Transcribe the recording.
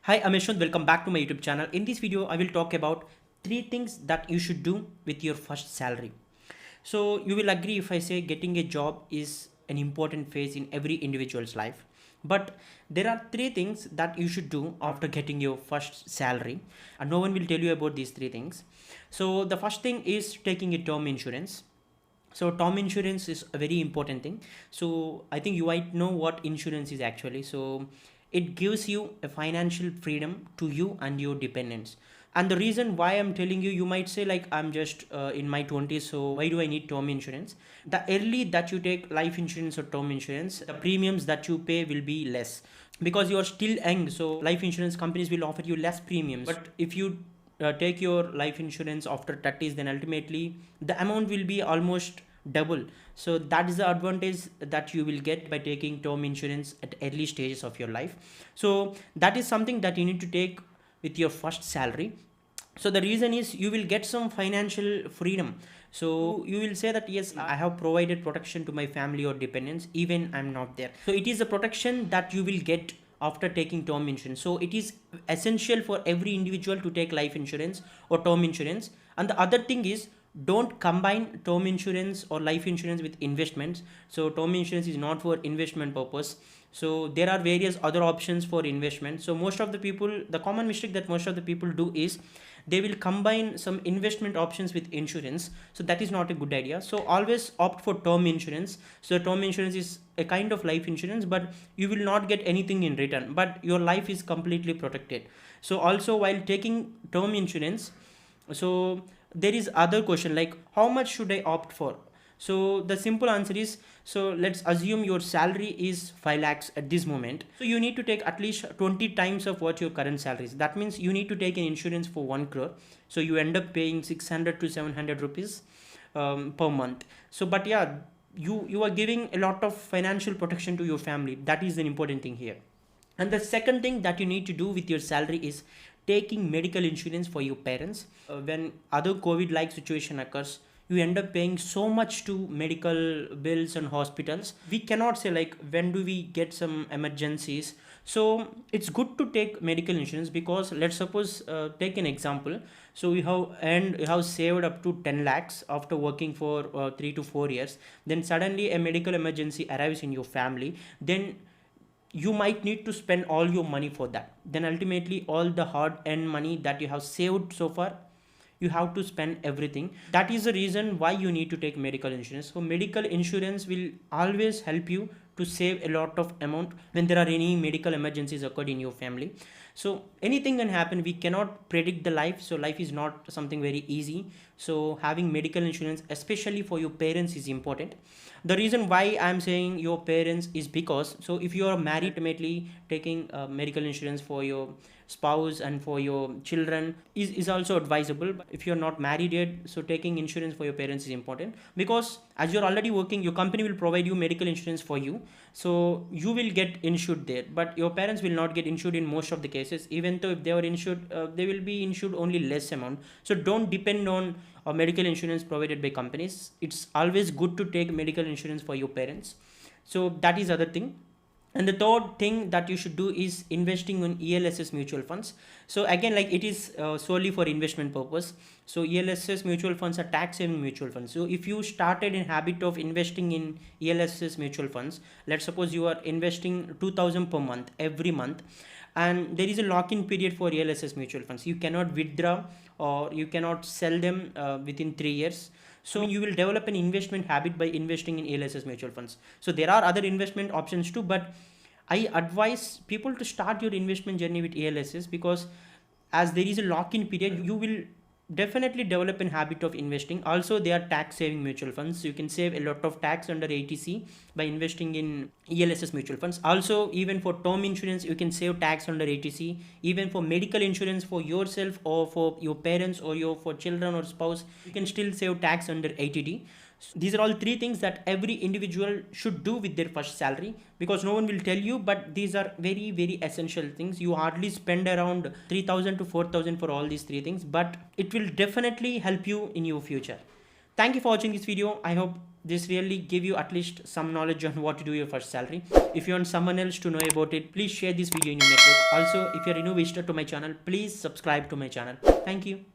Hi, I'm Yaswanth. Welcome back to my YouTube channel. In this video, I will talk about three things that you should do with your first salary. So you will agree if I say getting a job is an important phase in every individual's life. But there are three things that you should do after getting your first salary, and no one will tell you about these three things. So the first thing is taking a term insurance. So term insurance is a very important thing. So I think you might know what insurance is actually. So it gives you a financial freedom to you and your dependents. And the reason why I'm telling you, you might say like I'm just in my 20s, so why do I need term insurance? The early that you take life insurance or term insurance, the premiums that you pay will be less because you are still young. So life insurance companies will offer you less premiums. But if you take your life insurance after 30s, then ultimately the amount will be almost double. So that is the advantage that you will get by taking term insurance at early stages of your life. So that is something that you need to take with your first salary. So the reason is you will get some financial freedom. So you will say that yes, I have provided protection to my family or dependents even I'm not there. So it is a protection that you will get after taking term insurance. So it is essential for every individual to take life insurance or term insurance. And the other thing is, don't combine term insurance or life insurance with investments. So term insurance is not for investment purpose. So there are various other options for investment. So most of the people, the common mistake that most of the people do is they will combine some investment options with insurance. So that is not a good idea. So always opt for term insurance. So term insurance is a kind of life insurance, but you will not get anything in return, but your life is completely protected. So also while taking term insurance, so there is other question like how much should I opt for? So the simple answer is, so let's assume your salary is 5 lakhs at this moment. So you need to take at least 20 times of what your current salary is. That means you need to take an insurance for 1 crore. So you end up paying 600 to 700 rupees per month. So but yeah, you are giving a lot of financial protection to your family. That is an important thing here. And the second thing that you need to do with your salary is taking medical insurance for your parents. When other COVID like situation occurs, you end up paying so much to medical bills and hospitals. We cannot say like when do we get some emergencies. So it's good to take medical insurance because let's suppose take an example. So you have saved up to 10 lakhs after working for 3 to 4 years. Then suddenly a medical emergency arrives in your family. Then you might need to spend all your money for that. Then ultimately all the hard earned money that you have saved so far, you have to spend everything. That is the reason why you need to take medical insurance. So medical insurance will always help you to save a lot of amount when there are any medical emergencies occurred in your family. So anything can happen, we cannot predict the life. So life is not something very easy. So having medical insurance especially for your parents is important. The reason why I'm saying your parents is because, so if you are married, ultimately taking medical insurance for your spouse and for your children is also advisable. But if you're not married yet, so taking insurance for your parents is important because as you're already working, your company will provide you medical insurance for you. So you will get insured there, but your parents will not get insured in most of the cases. Even though if they are insured, they will be insured only less amount. So don't depend on medical insurance provided by companies. It's always good to take medical insurance for your parents. So that is other thing. And the third thing that you should do is investing in ELS mutual funds. So again, like it is solely for investment purpose. So ELS mutual funds are tax saving mutual funds. So if you started in habit of investing in ELS mutual funds, let's suppose you are investing 2000 per month every month, and there is a lock-in period for ELS mutual funds. You cannot withdraw or you cannot sell them within 3 years. So you will develop an investment habit by investing in ELS mutual funds. So there are other investment options too, but I advise people to start your investment journey with ELSs because as there is a lock-in period, you will definitely develop an habit of investing. Also, they are tax saving mutual funds. So you can save a lot of tax under ATC by investing in ELSs mutual funds. Also, even for term insurance, you can save tax under ATC. Even for medical insurance for yourself or for your parents or your for children or spouse, you can still save tax under ATD. These are all three things that every individual should do with their first salary because no one will tell you, but these are very, very essential things. You hardly spend around 3000 to 4000 for all these three things, but it will definitely help you in your future. Thank you for watching this video. I hope this really give you at least some knowledge on what to do your first salary. If you want someone else to know about it, please share this video in your network. Also, if you're a new visitor to my channel, please subscribe to my channel. Thank you.